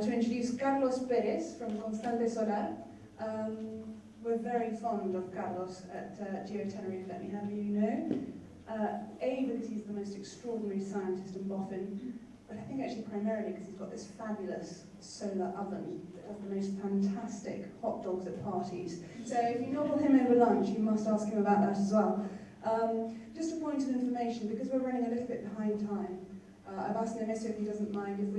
to introduce Carlos Perez from Constante Solar. We're very fond of Carlos at GeoTenerife, let me have you know. A, because he's the most extraordinary scientist in Boffin, but I think actually primarily because he's got this fabulous solar oven that does the most fantastic hot dogs at parties. So if you nobble him over lunch, you must ask him about that as well. Just a point of information, because we're running a little bit behind time, I've asked Nemesis if he doesn't mind if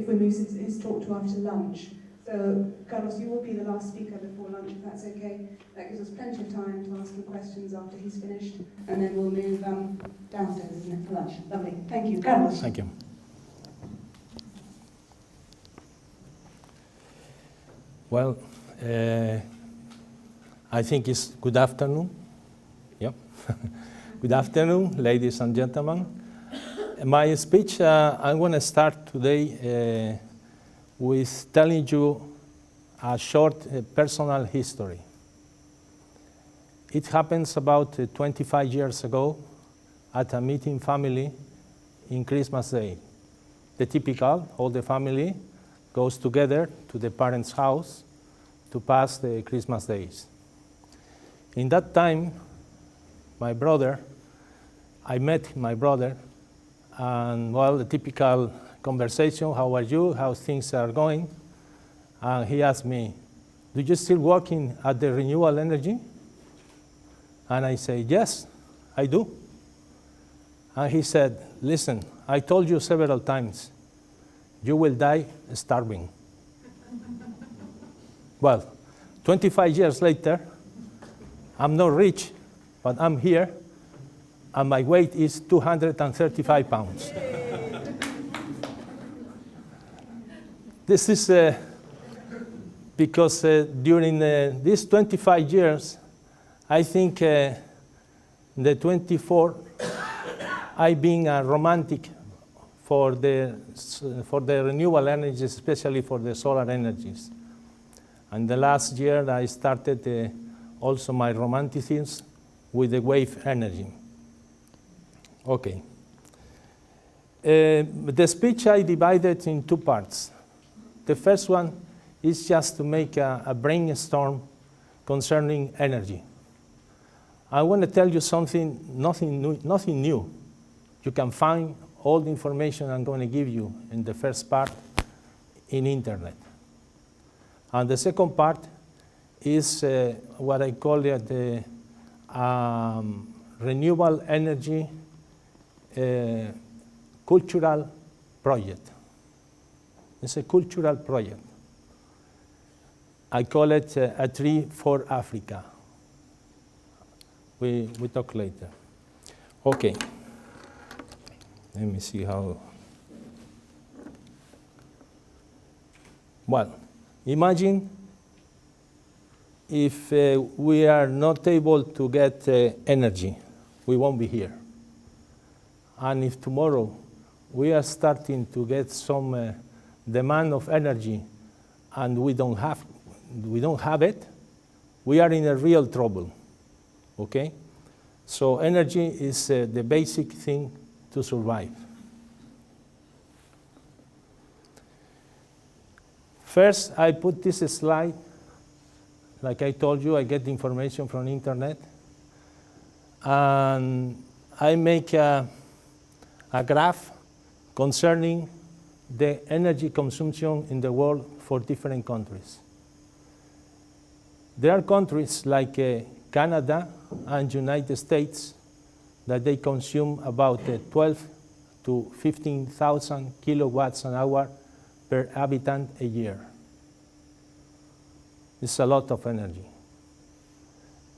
we move his talk to after lunch. So, Carlos, you will be the last speaker before lunch, if that's okay. That gives us plenty of time to ask him questions after he's finished, and then we'll move downstairs, isn't it, for lunch. Lovely. Thank you. Carlos. Thank you. Well, I think it's good afternoon. Yep. Good afternoon, ladies and gentlemen. My speech, I'm going to start today with telling you a short personal history. It happens about 25 years ago at a meeting family in Christmas Day. The typical, all the family goes together to the parents' house to pass the Christmas days. In that time, I met my brother, and well, the typical conversation, how are you, how things are going? And he asked me, do you still working at the renewable energy? And I say, yes, I do. And he said, listen, I told you several times, you will die starving. Well, 25 years later, I'm not rich, but I'm here, and my weight is 235 pounds. This is because during these 25 years, I think the 24, I've been a romantic for the renewable energies, especially for the solar energies. And the last year, I started also my romanticism with the wave energy. Okay. The speech I divided in two parts. The first one is just to make a brainstorm concerning energy. I want to tell you something, nothing new. You can find all the information I'm going to give you in the first part in internet. And the second part is what I call it the renewable energy cultural project. It's a cultural project. I call it a tree for Africa. We talk later. Okay. Let me see how. Well, imagine if we are not able to get energy, we won't be here. And if tomorrow we are starting to get some demand of energy and we don't have it, we are in a real trouble, okay? So energy is the basic thing to survive. First, I put this slide. Like I told you, I get the information from the internet. And I make a graph concerning the energy consumption in the world for different countries. There are countries like Canada and United States that they consume about 12 to 15,000 kilowatts an hour per habitant a year. It's a lot of energy.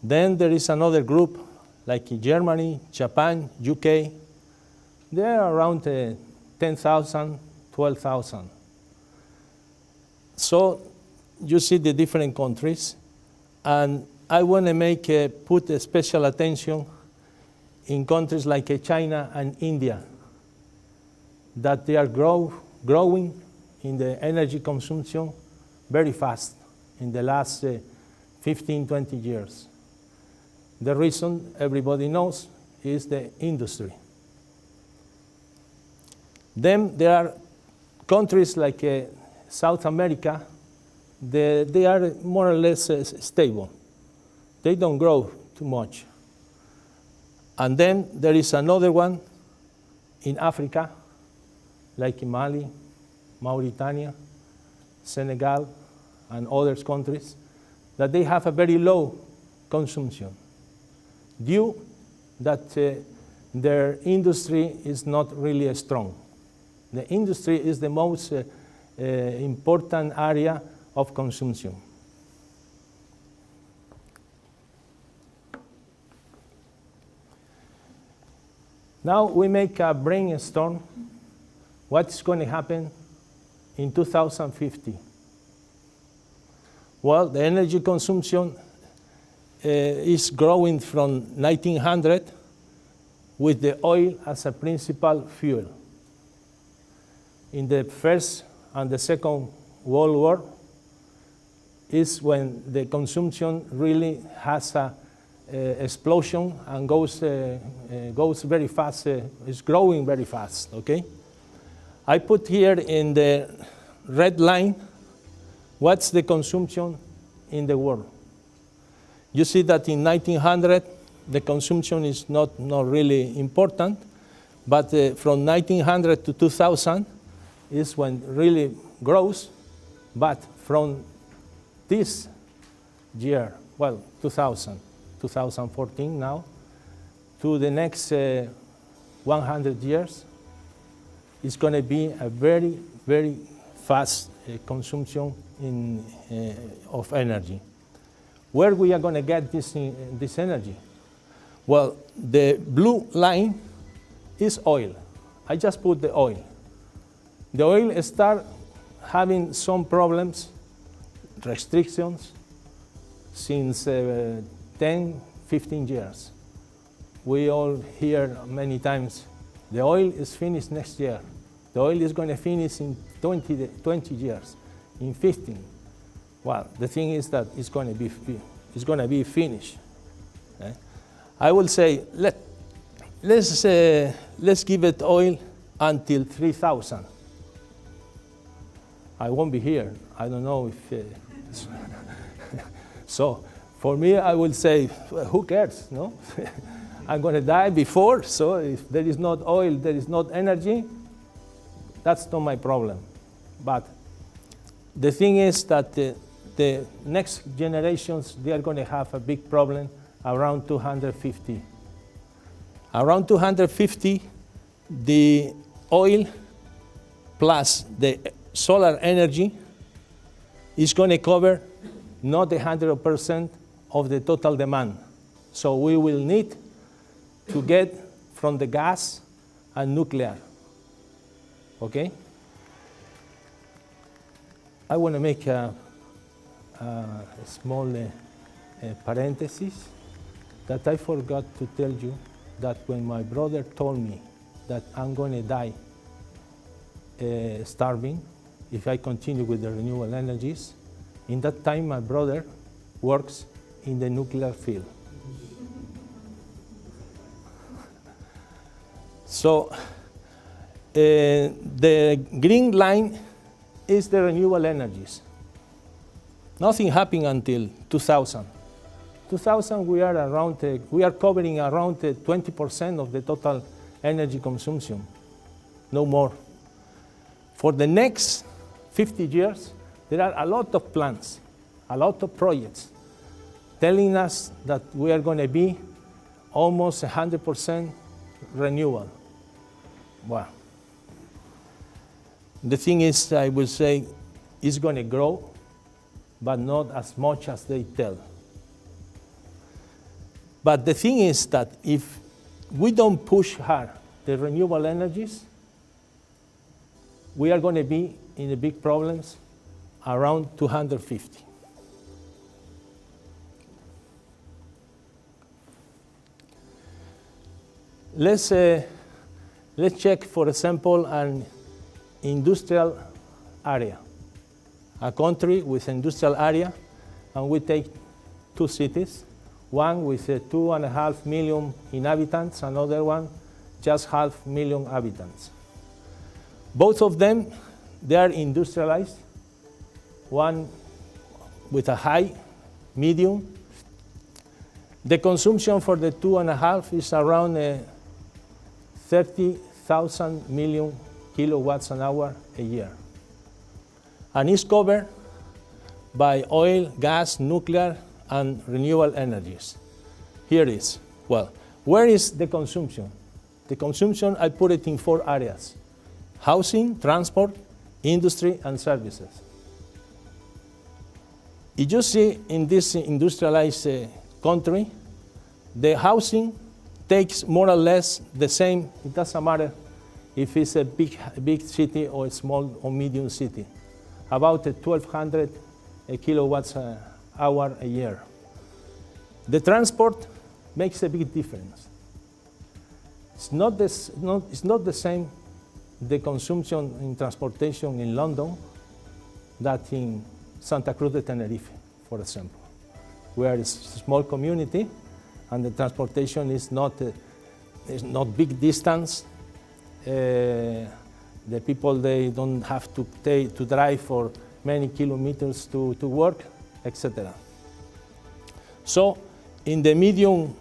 Then there is another group like Germany, Japan, UK. They are around 10,000, 12,000. So you see the different countries, and I want to put a special attention in countries like China and India, that they are growing in the energy consumption very fast in the last 15, 20 years. The reason everybody knows is the industry. Then there are countries like South America, they are more or less stable. They don't grow too much. And then there is another one in Africa, like in Mali, Mauritania, Senegal, and other countries, that they have a very low consumption due that their industry is not really strong. The industry is the most important area of consumption. Now we make a brainstorm. What's going to happen in 2050? Well, the energy consumption is growing from 1900 with the oil as a principal fuel. In the First and the Second World War is when the consumption really has a explosion and goes very fast, is growing very fast, okay? I put here in the red line what's the consumption in the world. You see that in 1900, the consumption is not really important, but from 1900 to 2000 is when really grows, but from this year, well, 2014 now, to the next 100 years, it's going to be a very, very fast consumption of energy. Where we are going to get this energy? Well, the blue line is oil. I just put the oil. The oil start having some problems, restrictions, since 10, 15 years. We all hear many times, the oil is finished next year. The oil is going to finish in 20 years, in 15. Well, the thing is that it's going to be finished. Okay? I will say, let's give it oil until 3000. I won't be here. I don't know if. So for me, I will say, well, who cares? No, I'm going to die before. So if there is not oil, there is not energy. That's not my problem. But the thing is that the next generations, they are going to have a big problem around 250. Around 250, the oil plus the solar energy is going to cover not 100% of the total demand. So we will need to get from the gas and nuclear. Okay? I want to make a small parenthesis that I forgot to tell you that when my brother told me that I'm going to die starving if I continue with the renewable energies, in that time my brother works in the nuclear field. So the green line is the renewable energies. Nothing happened until 2000. 2000 we are covering around 20% of the total energy consumption, no more. For the next 50 years, there are a lot of plans, a lot of projects telling us that we are going to be almost 100% renewable. Well, the thing is, I will say, it's going to grow, but not as much as they tell. But the thing is that if we don't push hard the renewable energies, we are going to be in the big problems around 250. Let's check, for example, an industrial area, a country with industrial area, and we take two cities, one with 2.5 million inhabitants, another one just 500,000 inhabitants. Both of them, they are industrialized, one with a high, medium. The consumption for the 2.5 is around 30,000 million kilowatts an hour a year. And is covered by oil, gas, nuclear, and renewable energies. Here it is. Well, where is the consumption? The consumption, I put it in 4 areas: housing, transport, industry, and services. You just see in this industrialized country, the housing takes more or less the same. It doesn't matter if it's a big city or a small or medium city, about 1,200 kilowatts hour a year. The transport makes a big difference. It's not the same, the consumption in transportation in London that in Santa Cruz de Tenerife, for example, where it's a small community and the transportation is not big distance. The people, they don't have to drive for many kilometers to work, etc. So in the medium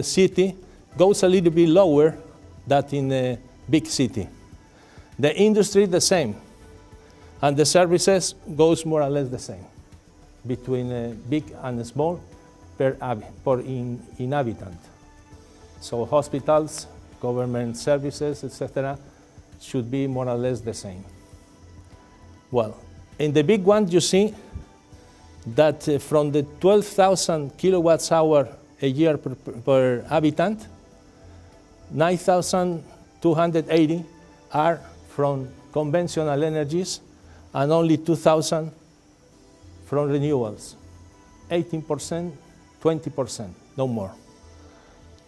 city goes a little bit lower than in a big city. The industry the same, and the services goes more or less the same between big and small per inhabitant. So hospitals, government services, etc., should be more or less the same. Well, in the big one, you see that from the 12,000 kilowatts hour a year per habitant, 9,280 are from conventional energies and only 2,000 from renewables. 18%, 20%, no more.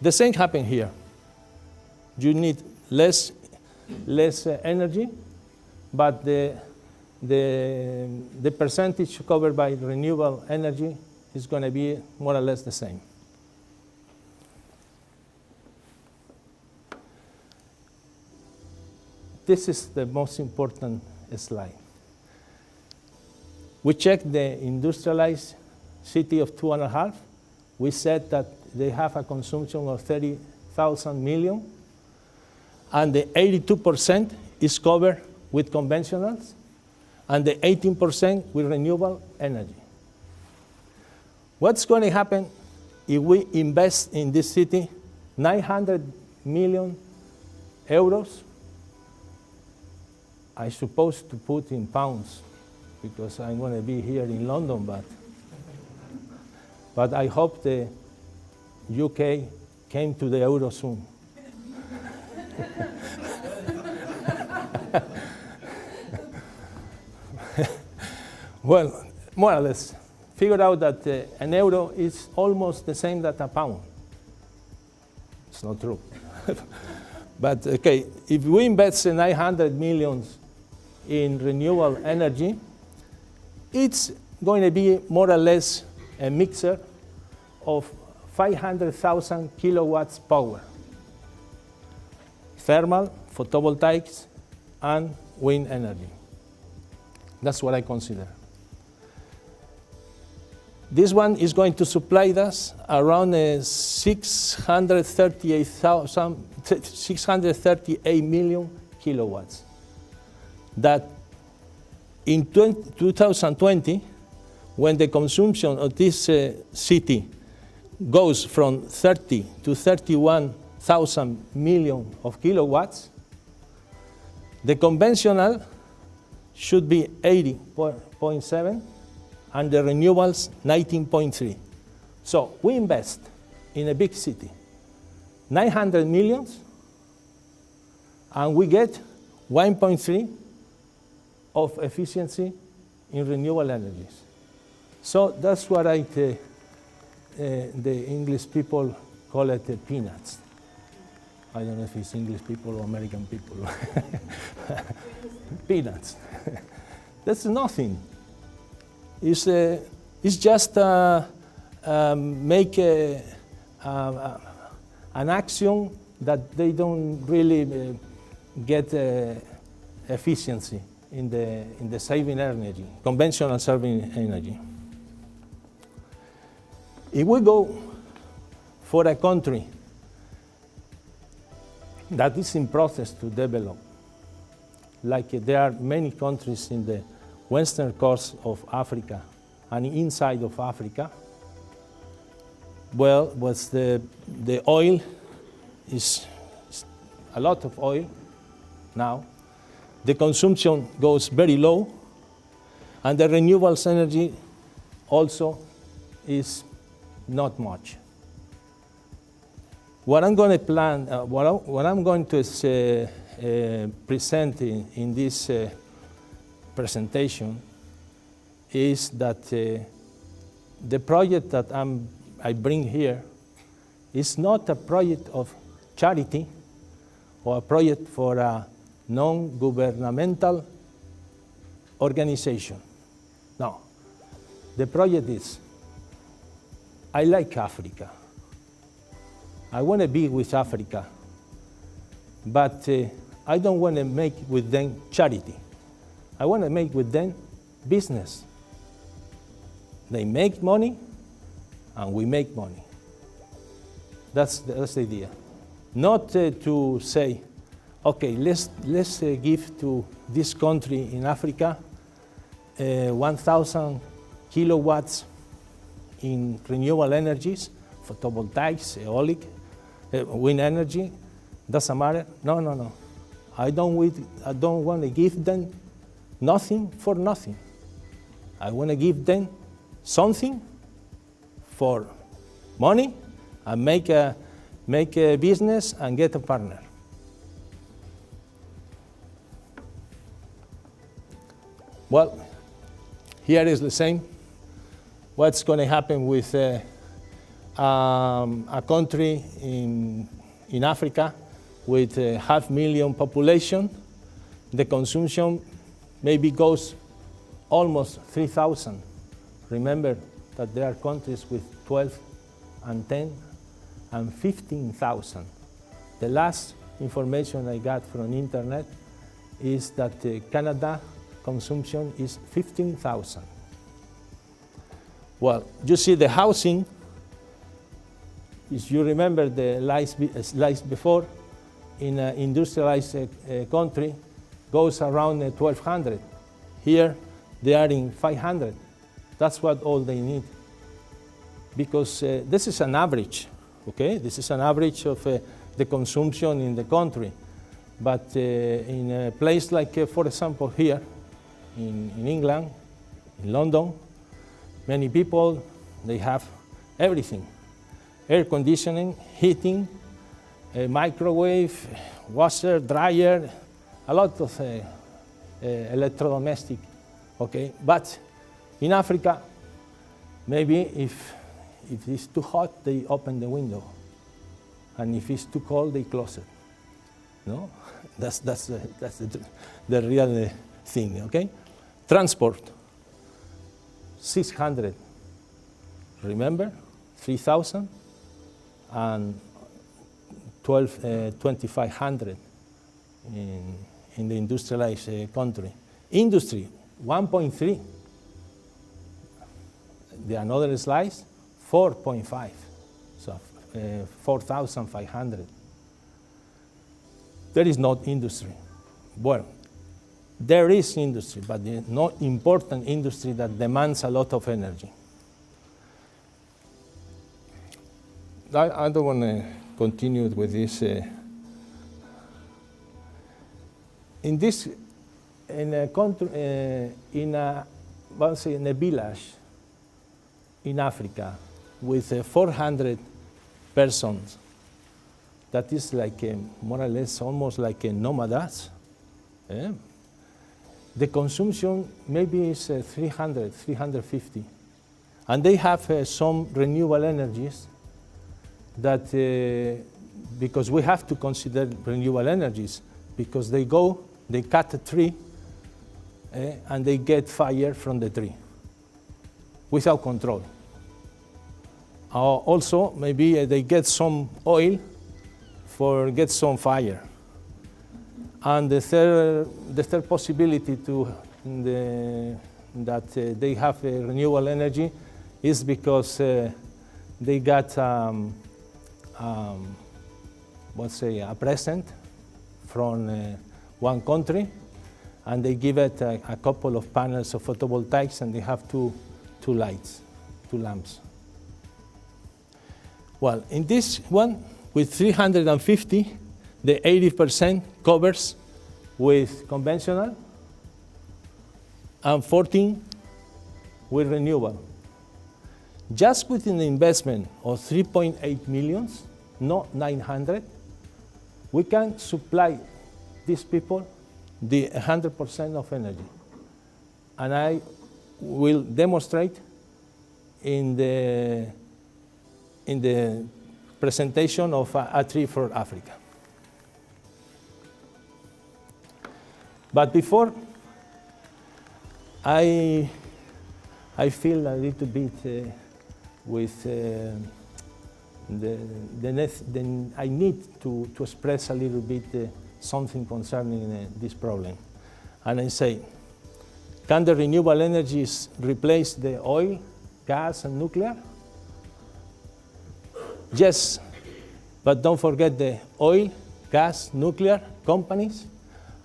The same happened here. You need less energy, but the percentage covered by renewable energy is going to be more or less the same. This is the most important slide. We checked the industrialized city of 2.5. We said that they have a consumption of 30,000 million, and the 82% is covered with conventionals, and the 18% with renewable energy. What's going to happen if we invest in this city 900 million euros? I suppose to put in pounds, because I'm going to be here in London, but I hope the UK came to the euro soon. Well, more or less, figure out that an euro is almost the same as a pound. It's not true. But okay, if we invest 900 millions in renewable energy, it's going to be more or less a mixture of 500,000 kilowatts power. Thermal, photovoltaics, and wind energy. That's what I consider. This one is going to supply us around 638 million kilowatts. That in 2020, when the consumption of this city goes from 30 to 31,000 million of kilowatts, the conventional should be 80.7 and the renewables 19.3. So we invest in a big city 900 millions and we get 1.3 of efficiency in renewable energies. So that's what the English people call it peanuts. I don't know if it's English people or American people. Peanuts. That's nothing. It's just make an action that they don't really get efficiency in the saving energy, conventional saving energy. If we go for a country that is in process to develop, like there are many countries in the western coast of Africa and inside of Africa, well, what's the oil is a lot of oil now. The consumption goes very low, and the renewables energy also is not much. What I'm going to plan, what I'm going to present in this presentation is that the project that I bring here is not a project of charity or a project for a non-governmental organization. No, the project is, I like Africa. I want to be with Africa, but I don't want to make with them charity. I want to make with them business. They make money, and we make money. That's the idea. Not to say, okay, let's give to this country in Africa 1,000 kilowatts in renewable energies, photovoltaics, eolic, wind energy, doesn't matter. No. I don't want to give them nothing for nothing. I want to give them something for money and make a business and get a partner. Well, here is the same. What's going to happen with a country in Africa with 500,000 population? The consumption maybe goes almost 3,000. Remember that there are countries with 12 and 10 and 15,000. The last information I got from internet is that Canada consumption is 15,000. Well, you see the housing, if you remember the slides before, in an industrialized country, goes around 1,200. Here, they are in 500. That's what all they need. Because this is an average, okay? This is an average of the consumption in the country. But in a place like, for example, here, in England, in London, many people, they have everything. Air conditioning, heating, microwave, washer, dryer, a lot of electrodomestic, okay? But in Africa, maybe if it's too hot, they open the window. And if it's too cold, they close it. No? That's the real thing, okay? Transport, 600. Remember? 3,000 and 2,500 in the industrialized country. Industry, 1.3. The another slice, 4.5. So 4,500. There is not industry. Well, there is industry, but not important industry that demands a lot of energy. I don't want to continue with this. In a country, in a village in Africa with 400 persons, that is like more or less almost like a nomads. The consumption maybe is 300, 350. And they have some renewable energies that, because we have to consider renewable energies, because they cut a tree and they get fire from the tree without control. Also, maybe they get some oil get some fire. And the third possibility that they have renewable energy is because they got let's say a present from one country, and they give it a couple of panels of photovoltaics, and they have two lights, two lamps. Well, in this one, with 350, the 80% covers with conventional and 14 with renewable. Just with an investment of 3.8 million, not 900, we can supply these people the 100% of energy. And I will demonstrate in the presentation of a tree for Africa. But before, I feel a little bit with I need to express a little bit something concerning this problem. And I say, can the renewable energies replace the oil, gas, and nuclear? Yes, but don't forget the oil, gas, nuclear companies,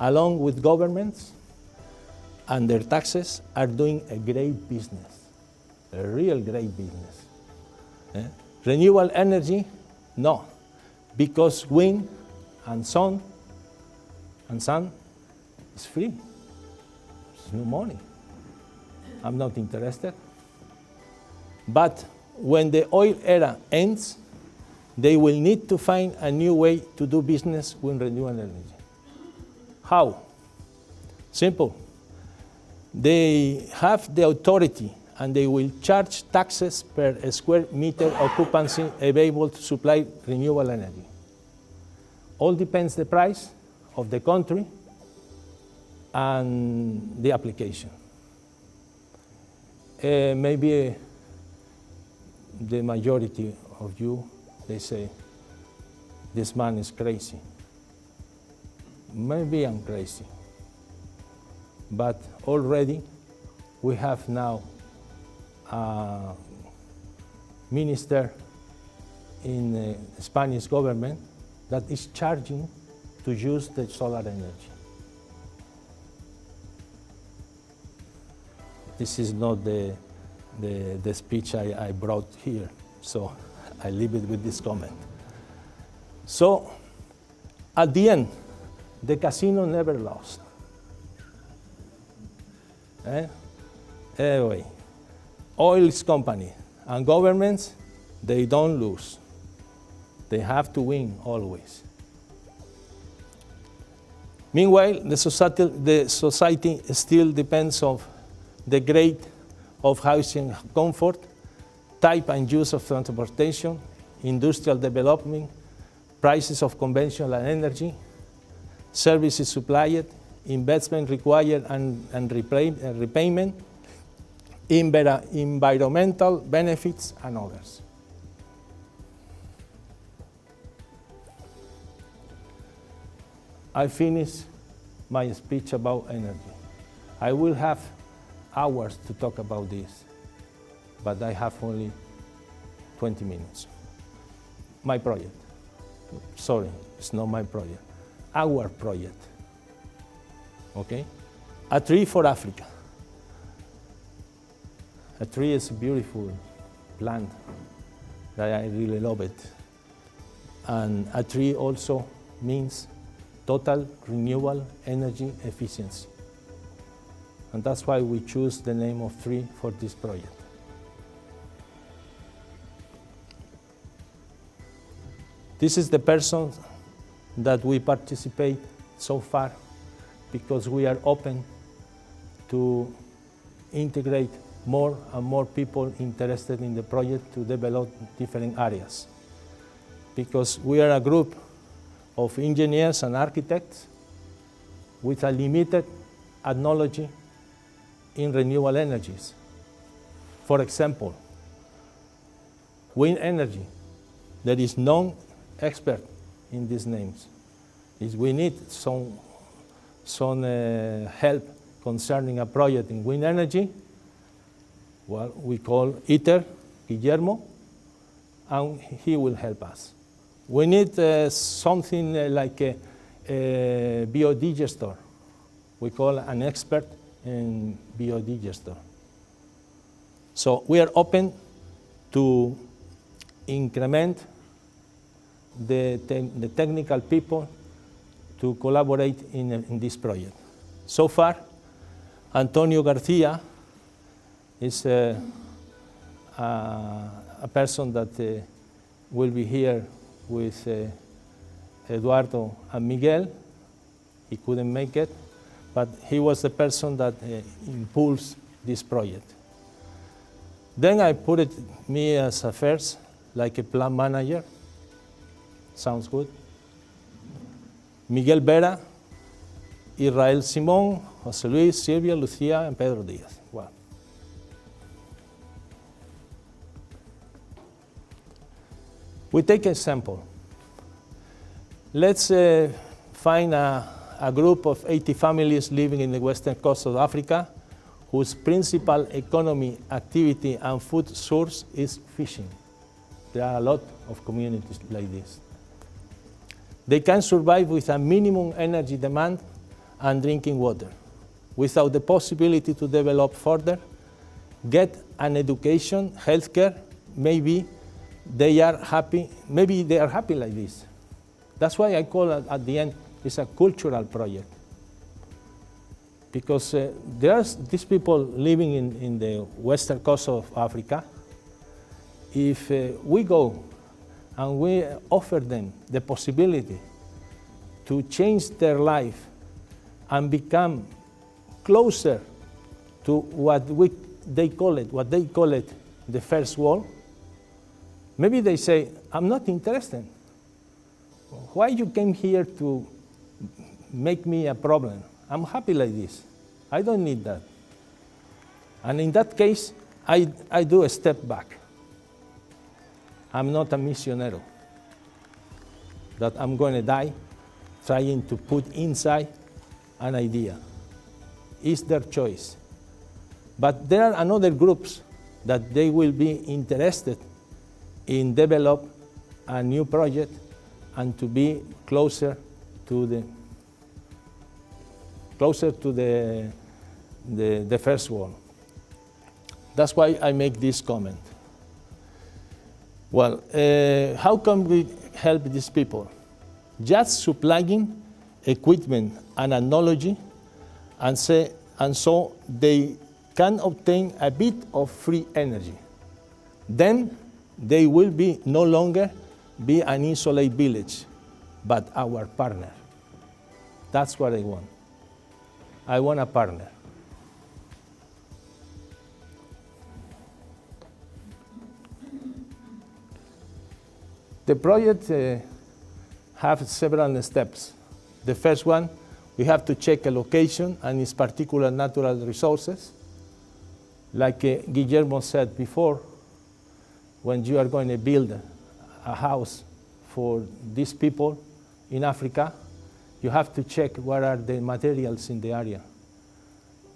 along with governments and their taxes, are doing a great business, a real great business. Renewable energy, no, because wind and sun is free. There's no money. I'm not interested. But when the oil era ends, they will need to find a new way to do business with renewable energy. How? Simple. They have the authority, and they will charge taxes per square meter occupancy available to supply renewable energy. All depends the price of the country and the application. Maybe the majority of you, they say, this man is crazy. Maybe I'm crazy. But already we have now a minister in the Spanish government that is charging to use the solar energy. This is not the speech I brought here, so I leave it with this comment. So, at the end, the casino never lost. Anyway, oil company and governments, they don't lose. They have to win always. Meanwhile, the society still depends on the grade of housing comfort, type and use of transportation, industrial development, prices of conventional energy, services supplied, investment required and repayment, environmental benefits, and others. I finished my speech about energy. I will have hours to talk about this, but I have only 20 minutes. My project. Sorry, it's not my project. Our project. Okay? A tree for Africa. A tree is a beautiful plant that I really love it. And a tree also means total renewable energy efficiency. And that's why we choose the name of tree for this project. This is the person that we participate so far, because we are open to integrate more and more people interested in the project to develop different areas. Because we are a group of engineers and architects with a limited knowledge in renewable energies. For example, wind energy. There is no expert in these names. We need some help concerning a project in wind energy. Well, we call ITER, Guillermo, and he will help us. We need something like a biodigester. We call an expert in biodigester. So we are open to increment the technical people to collaborate in this project. So far, Antonio Garcia is a person that will be here with Eduardo and Miguel. He couldn't make it, but he was the person that impulsed this project. Then I put it me as a first, like a plan manager. Sounds good. Miguel Vera, Israel Simón, José Luis, Silvia, Lucía, and Pedro Díaz. Wow. We take a sample. Let's find a group of 80 families living in the western coast of Africa whose principal economy, activity, and food source is fishing. There are a lot of communities like this. They can survive with a minimum energy demand and drinking water, without the possibility to develop further, get an education, healthcare. Maybe they are happy like this. That's why I call it at the end, it's a cultural project. Because there are these people living in the western coast of Africa. If we go and we offer them the possibility to change their life and become closer to what they call it the first world, maybe they say, I'm not interested. Why you came here to make me a problem? I'm happy like this. I don't need that. And in that case, I do a step back. I'm not a missionero that I'm going to die trying to put inside an idea. It's their choice. But there are another groups that they will be interested in develop a new project and to be closer to the first one. That's why I make this comment. Well, how can we help these people? Just supplying equipment and technology, and so they can obtain a bit of free energy. Then they will be no longer be an isolated village, but our partner. That's what I want. I want a partner. The project have several steps. The first one, we have to check a location and its particular natural resources. Like Guillermo said before, when you are going to build a house for these people in Africa, you have to check what are the materials in the area.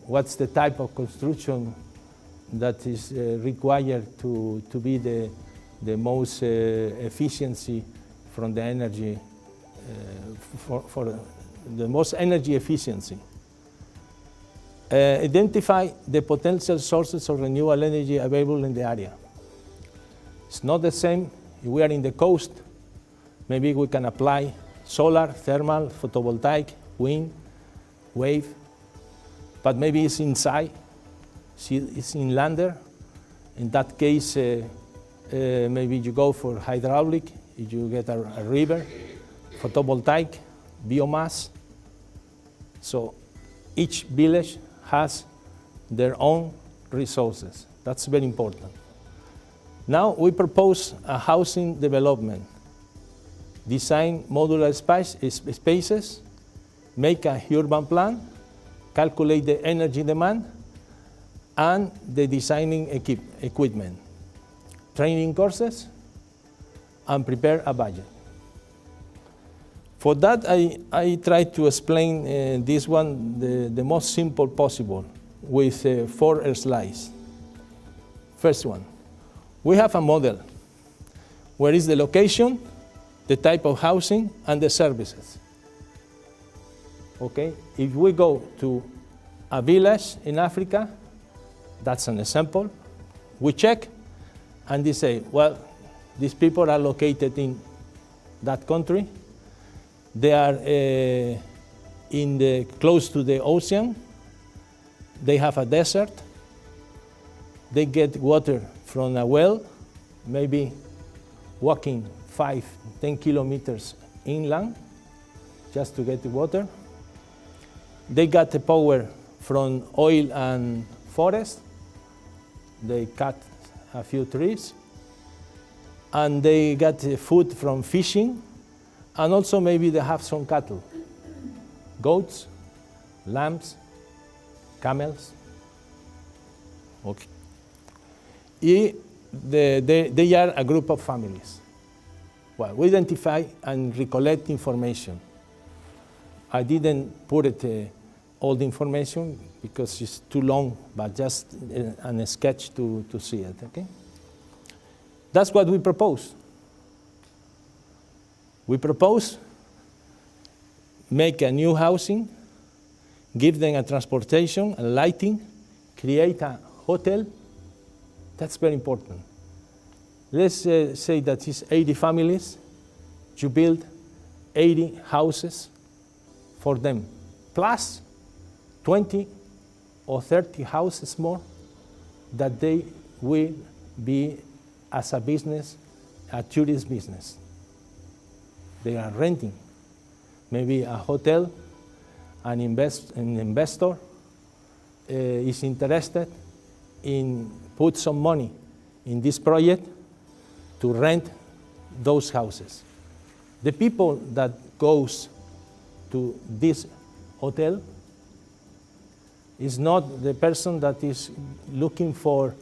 What's the type of construction that is required to be the most efficiency from the energy, for the most energy efficiency. Identify the potential sources of renewable energy available in the area. It's not the same if we are in the coast. Maybe we can apply solar, thermal, photovoltaic, wind, wave, but maybe it's inside, it's inlander. In that case, maybe you go for hydraulic, if you get a river, photovoltaic, biomass. So each village has their own resources. That's very important. Now we propose a housing development. Design modular spaces, make a urban plan, calculate the energy demand, and the designing equipment, training courses, and prepare a budget. For that, I try to explain this one the most simple possible with 4 slides. First one, we have a model. Where is the location, the type of housing, and the services? Okay, if we go to a village in Africa, that's an example, we check, and they say, well, these people are located in that country. They are close to the ocean. They have a desert. They get water from a well, maybe walking 5-10 kilometers inland just to get the water. They got the power from oil and forest. They cut a few trees. And they got food from fishing. And also maybe they have some cattle, goats, lambs, camels. Okay. They are a group of families. Well, we identify and recollect information. I didn't put all the information because it's too long, but just a sketch to see it, okay? That's what we propose. We propose make a new housing, give them a transportation, a lighting, create a hotel. That's very important. Let's say that it's 80 families. You build 80 houses for them, plus 20 or 30 houses more that they will be as a business, a tourist business. They are renting. Maybe a hotel, an investor is interested in put some money in this project to rent those houses. The people that goes to this hotel is not the person that is looking for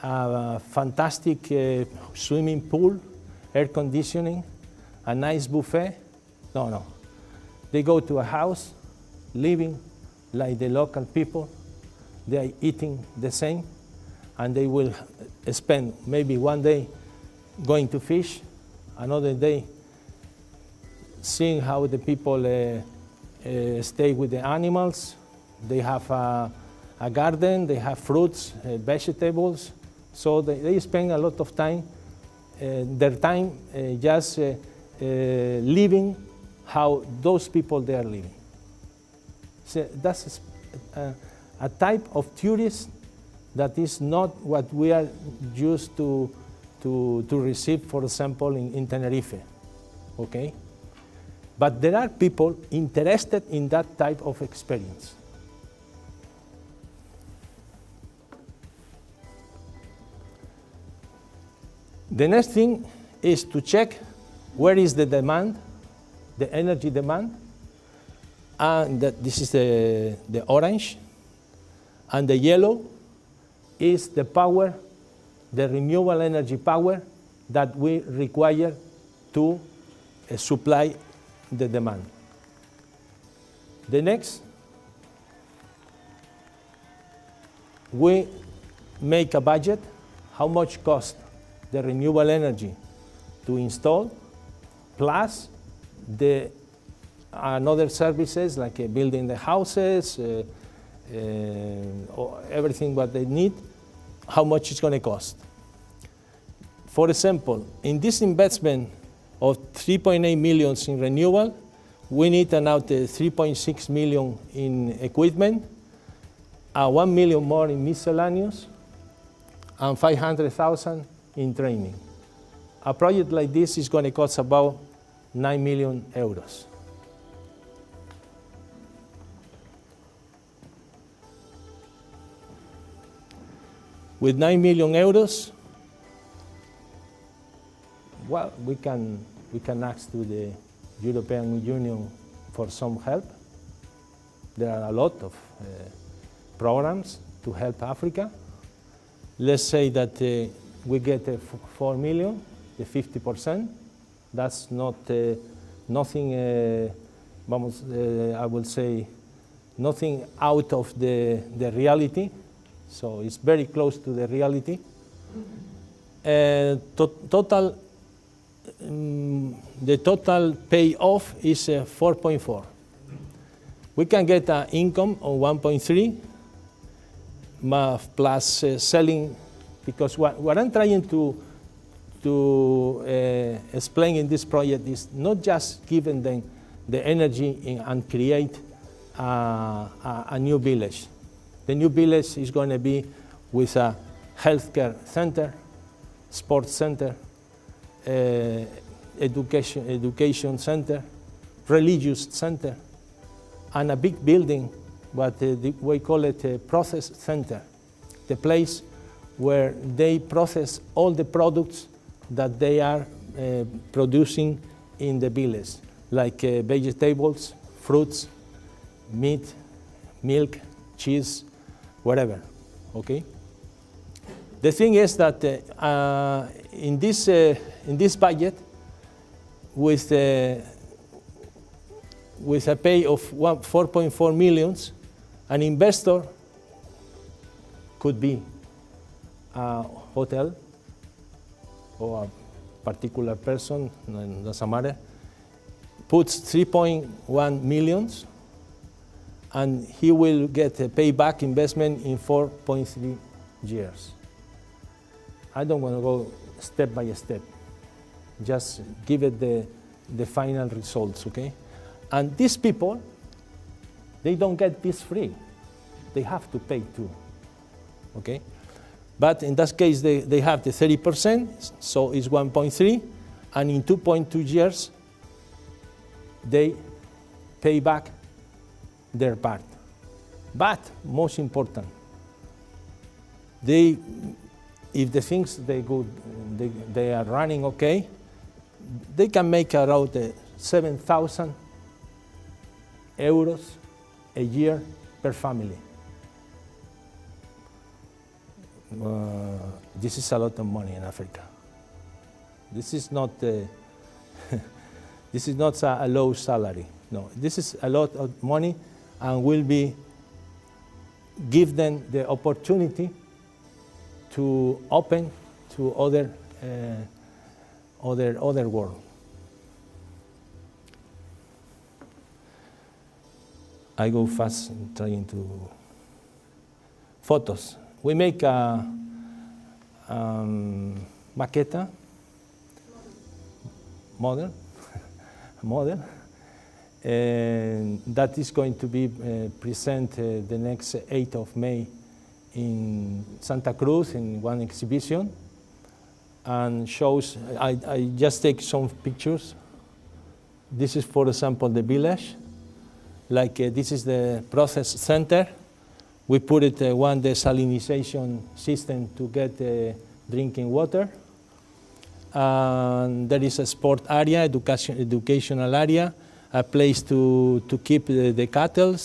a fantastic swimming pool, air conditioning, a nice buffet. No. They go to a house, living like the local people. They are eating the same, and they will spend maybe one day going to fish, another day seeing how the people stay with the animals. They have a garden, they have fruits, vegetables. So they spend a lot of time, their time just living how those people they are living. So that's a type of tourist that is not what we are used to receive, for example, in Tenerife, okay? But there are people interested in that type of experience. The next thing is to check where is the demand, the energy demand, and this is the orange, and the yellow is the power, the renewable energy power that we require to supply the demand. The next, we make a budget, how much cost the renewable energy to install, plus the another services like building the houses, or everything what they need, how much it's going to cost. For example, in this investment of 3.8 million in renewable, we need now 3.6 million in equipment, 1 million more in miscellaneous, and 500,000 in training. A project like this is going to cost about 9 million euros. With 9 million euros, well, we can ask to the European Union for some help. There are a lot of programs to help Africa. Let's say that we get 4 million, the 50%. That's not nothing, I will say, nothing out of the reality. So it's very close to the reality. Total, the total payoff is 4.4. We can get an income of 1.3 plus selling, because what I'm trying to explain in this project is not just giving them the energy and create a new village. The new village is going to be with a healthcare center, sports center, education center, religious center, and a big building, what we call it a process center, the place where they process all the products that they are producing in the village, like vegetables, fruits, meat, milk, cheese, whatever, okay? The thing is that in this budget, with a pay of 4.4 million, an investor could be a hotel or a particular person, doesn't matter, puts 3.1 million, and he will get a payback investment in 4.3 years. I don't want to go step by step. Just give it the final results, okay? And these people, they don't get this free. They have to pay too, okay? But in that case, they have the 30%, so it's 1.3, and in 2.2 years, they pay back their part. But most important, if the things they are running okay, they can make around 7,000 euros a year per family. This is a lot of money in Africa. This is not this is not a low salary. No, this is a lot of money, and will give them the opportunity to open to other world. I go fast in trying to photos. We make a maqueta model, and that is going to be presented the next 8th of May in Santa Cruz in one exhibition, and shows, I just take some pictures. This is, for example, the village. Like this is the process center. We put it one desalinization system to get drinking water. And there is a sport area, educational area, a place to keep the cattle,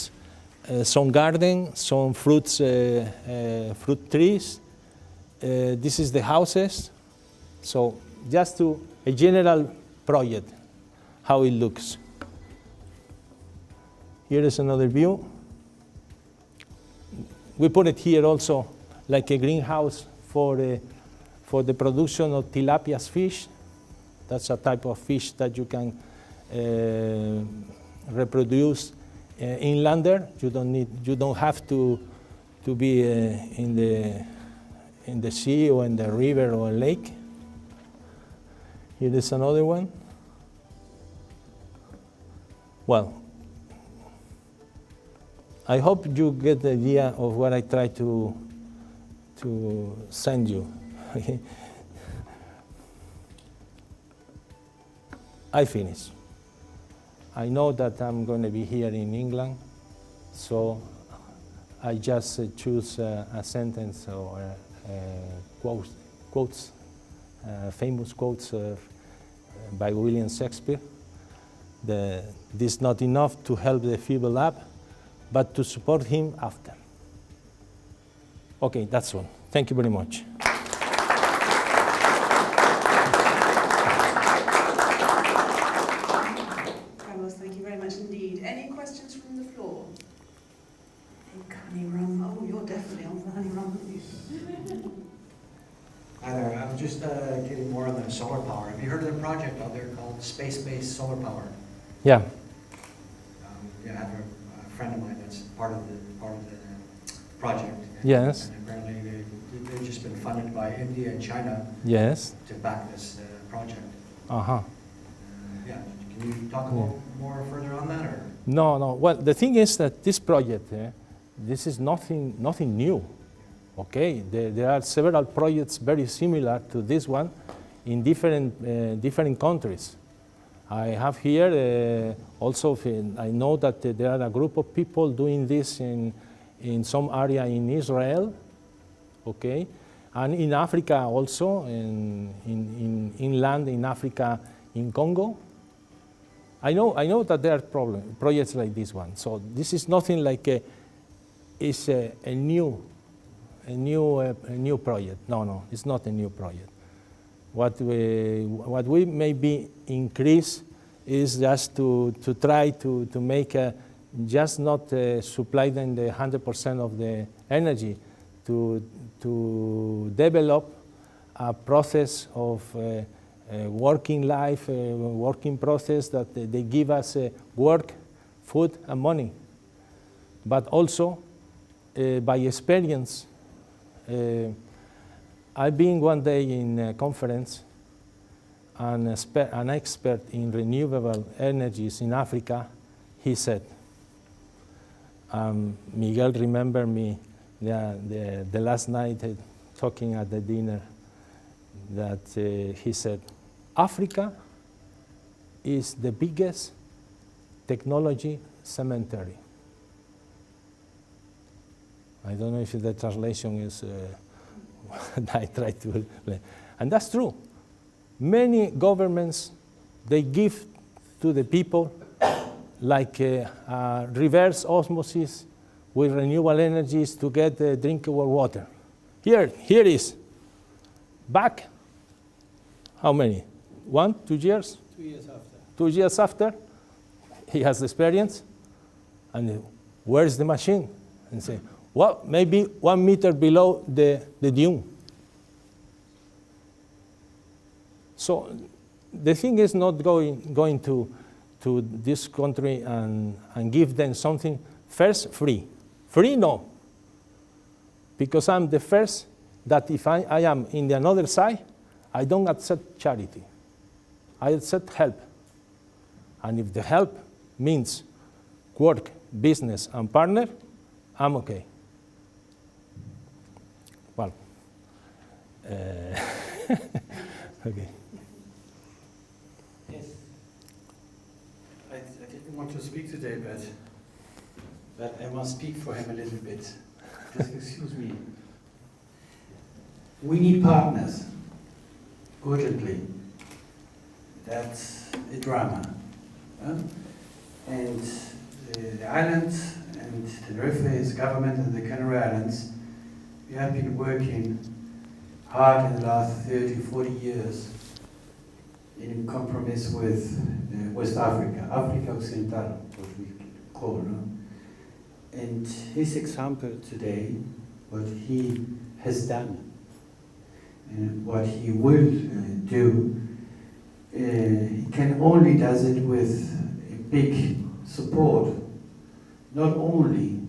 some garden, some fruits, fruit trees. This is the houses. So just a general project, how it looks. Here is another view. We put it here also like a greenhouse for the production of tilapia fish. That's a type of fish that you can reproduce inlander. You don't have to be in the sea or in the river or a lake. Here is another one. Well, I hope you get the idea of what I try to send you. I finish. I know that I'm going to be here in England, so I just choose a sentence or quotes, famous quotes by William Shakespeare. This is not enough to help the feeble up, but to support him after. Okay, that's all. Thank you very much. solar power. Have you heard of the project out there called space-based solar power? Yeah. Yeah, I have a friend of mine that's part of the project. And, Yes. And apparently they've just been funded by India and China. Yes. To back this project. Uh-huh. Yeah. Can you talk a little more further on that, or? No, no. Well, the thing is that this project, this is nothing new. Okay, there are several projects very similar to this one in different countries. I have here also, I know that there are a group of people doing this in some area in Israel, okay, and in Africa also, in inland in Africa, in Congo. I know that there are projects like this one. So this is nothing like it's a new project. No, it's not a new project. What we maybe increase is just to try to make just not supply them the 100% of the energy, to develop a process of working life, working process that they give us work, food, and money. But also, by experience, I've been one day in a conference, an expert in renewable energies in Africa, he said, Miguel remembered me the last night talking at the dinner, that he said, Africa is the biggest technology cemetery. I don't know if the translation is I try to, and that's true. Many governments, they give to the people like reverse osmosis with renewable energies to get drinkable water. Here is. Back, how many? 1, 2 years? 2 years after. 2 years after, he has experience, and where's the machine? And say, well, maybe 1 meter below the dune. So the thing is not going to this country and give them something first free. Free, no. Because I'm the first that if I am in the another side, I don't accept charity. I accept help. And if the help means work, business, and partner, I'm okay. Well, okay. Yes. I didn't want to speak today, but I must speak for him a little bit. Just excuse me. We need partners, urgently. That's a drama. And the islands and Tenerife's government and the Canary Islands, we have been working hard in the last 30, 40 years in compromise with West Africa, Africa Occidental, what we call it. And his example today, what he has done, and what he will do, he can only does it with a big support, not only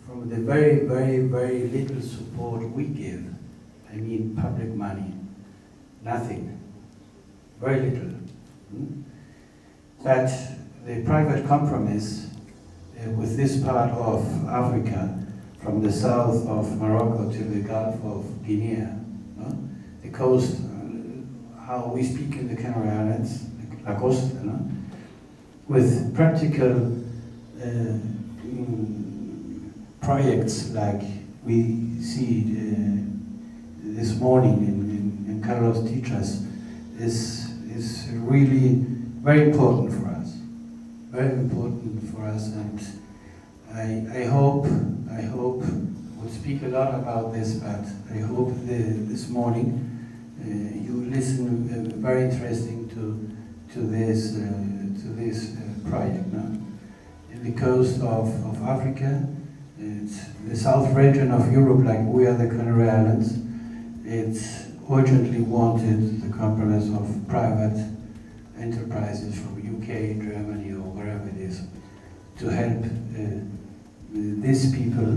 from the very, very, very little support we give. I mean public money, nothing, very little. But the private compromise with this part of Africa, from the south of Morocco to the Gulf of Guinea, the coast, how we speak in the Canary Islands, La Costa, with practical projects like we see this morning in Carlos Teachers is really very important for us. Very important for us, and I hope we'll speak a lot about this, but I hope this morning you listen very interesting to this project. No? In the coast of Africa, it's the south region of Europe, like we are the Canary Islands. It's urgently wanted the compromise of private enterprises from UK, Germany, or wherever it is, to help these people,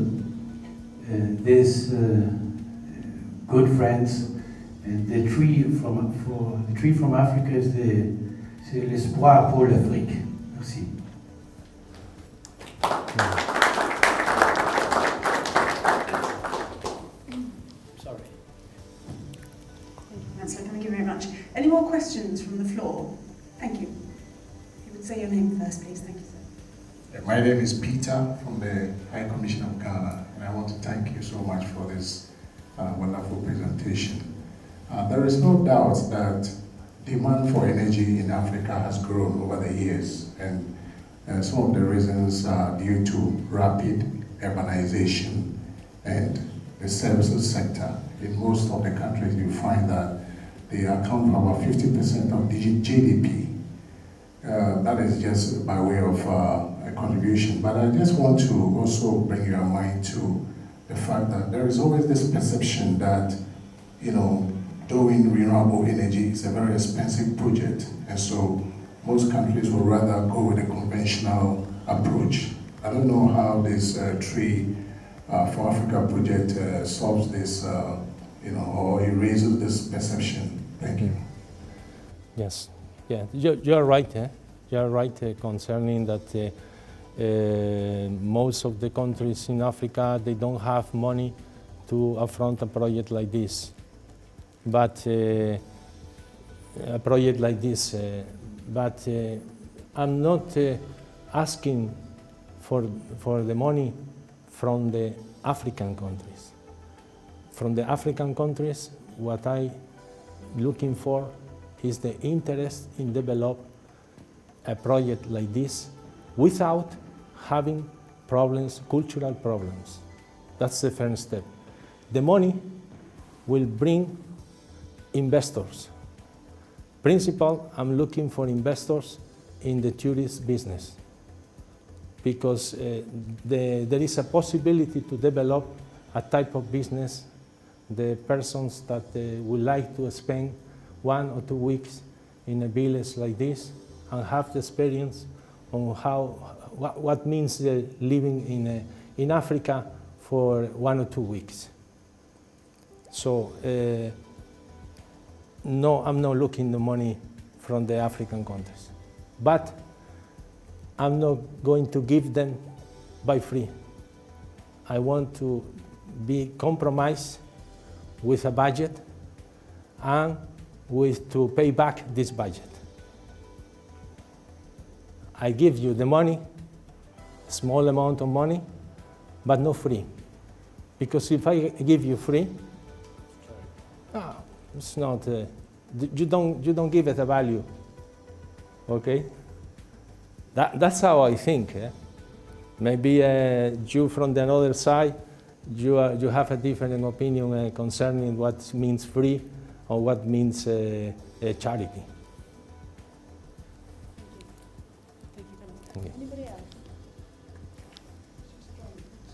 these good friends. And the tree from Africa is c'est l'espoir pour l'Afrique. Merci. Sorry. Councillor, thank you very much. Any more questions from the floor? Thank you. If you would say your name first, please. Thank you, sir. My name is Peter from the High Commission of Ghana, and I want to thank you so much for this wonderful presentation. There is no doubt that demand for energy in Africa has grown over the years, and some of the reasons are due to rapid urbanization and the services sector. In most of the countries, you find that they account for about 50% of the GDP. That is just by way of a contribution. But I just want to also bring your mind to the fact that there is always this perception that, doing renewable energy is a very expensive project. And so most countries would rather go with a conventional approach. I don't know how this Tree for Africa project solves this, or erases this perception. Thank you. Yes, yeah, you're right. You're right concerning that most of the countries in Africa, they don't have money to affront a project like this. But a project like this, I'm not asking for the money from the African countries. From the African countries, what I'm looking for is the interest in develop a project like this without having problems, cultural problems. That's the first step. The money will bring investors. Principal, I'm looking for investors in the tourist business because there is a possibility to develop a type of business. The persons that would like to spend 1 or 2 weeks in a village like this and have the experience on what means living in Africa for 1 or 2 weeks. So no, I'm not looking the money from the African countries, but I'm not going to give them by free. I want to be compromised with a budget and to pay back this budget. I give you the money, small amount of money, but not free. Because if I give you free, it's not, you don't give it a value, okay? That's how I think. Maybe you from the other side, you have a different opinion concerning what means free or what means charity. Thank you. Anybody else?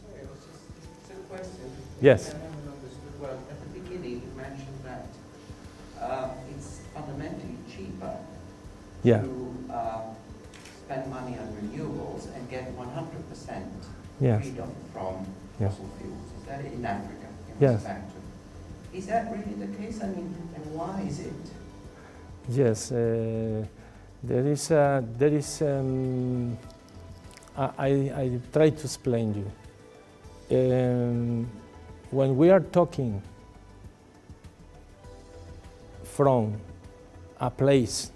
Sorry, it's a question. Yes. I haven't understood well. At the beginning, you mentioned that it's fundamentally cheaper Yeah. to spend money on renewables and get 100% Yes. freedom from Yeah. fossil fuels. Is that in Africa? In Yes. this factory? Is that really the case? I mean, and why is it? Yes, I try to explain you. When we are talking from a place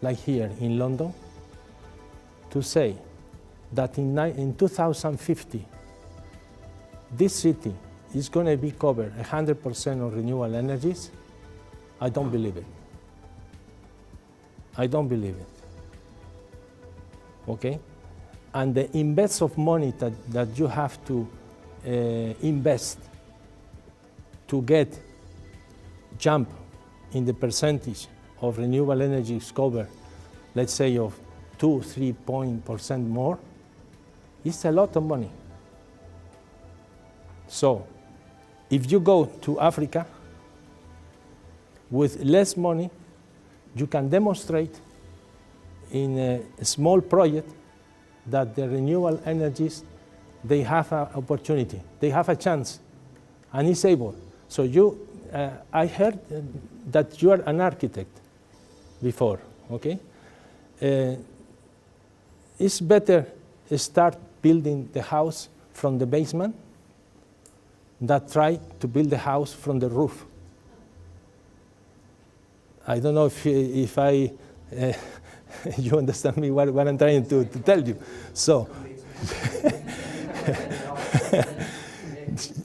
like here in London, to say that in 2050, this city is going to be covered 100% of renewable energies, I don't believe it. I don't believe it. Okay? And the invest of money that you have to invest to get jump in the percentage of renewable energy covered, let's say of 2-3% more, it's a lot of money. So, if you go to Africa, with less money, you can demonstrate in a small project that the renewable energies, they have an opportunity, they have a chance, and it's able. So I heard that you are an architect before, okay? It's better start building the house from the basement than try to build the house from the roof. I don't know if I, you understand me what I'm trying to tell you. So,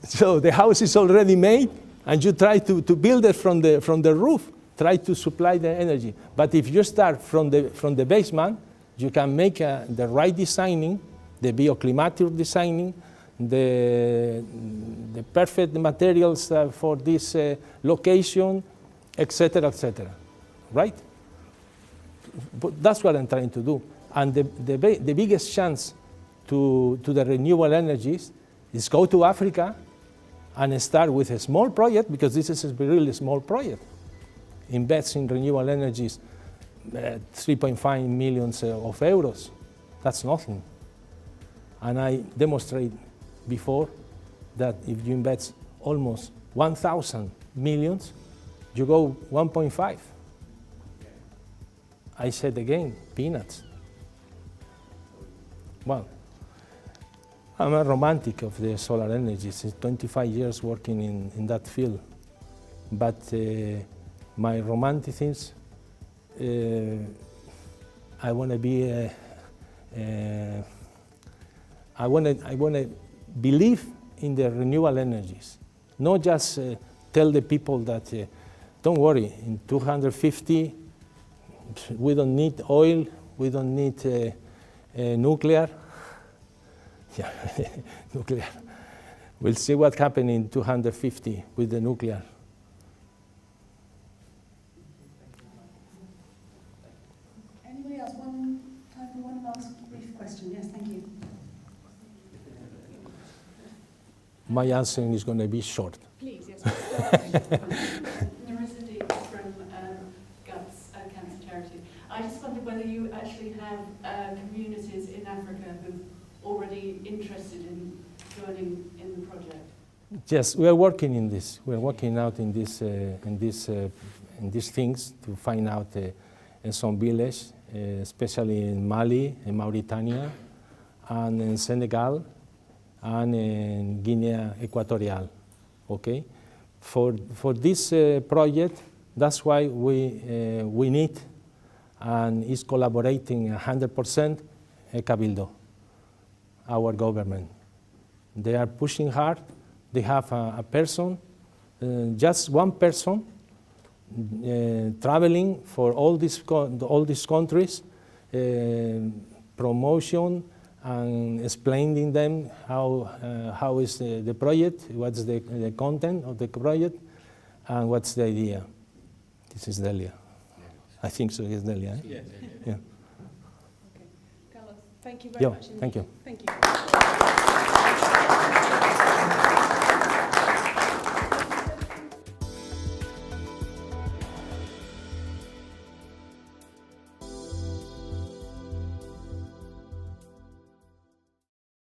so the house is already made, and you try to build it from the roof, try to supply the energy. But if you start from the basement, you can make the right designing, the bioclimatic designing, the perfect materials for this location, etc., right? But that's what I'm trying to do. And the biggest chance to the renewable energies is go to Africa and start with a small project, because this is a really small project. Invest in renewable energies 3.5 million of euros. That's nothing. And I demonstrate before that if you invest almost 1,000 millions, you go 1.5. I said again, peanuts. Well, I'm a romantic of the solar energies. It's 25 years working in that field. But my romanticism, I want to be, I want to believe in the renewable energies. Not just tell the people that, don't worry, in 250, we don't need oil, we don't need nuclear. Yeah, nuclear. We'll see what happens in 250 with the nuclear. Anybody else? Time for one last brief question. Yes, thank you. My answer is going to be short. Please, yes. Marissa Deep from GUTS, Cancer Charity. I just wondered whether you actually have communities in Africa who are already interested in joining in the project. Yes, we are working in this. We are working out in these things to find out in some village, especially in Mali, in Mauritania, and in Senegal, and in Guinea Equatorial. Okay, for this project, that's why we need and is collaborating 100% Cabildo, our government. They are pushing hard. They have a person, just one person, traveling for all these countries, promotion and explaining them how is the project, what's the content of the project, and what's the idea. This is Delia. I think so. It's Delia. Eh? Yeah. Okay. Carlos, thank you very much. Thank you. Thank you.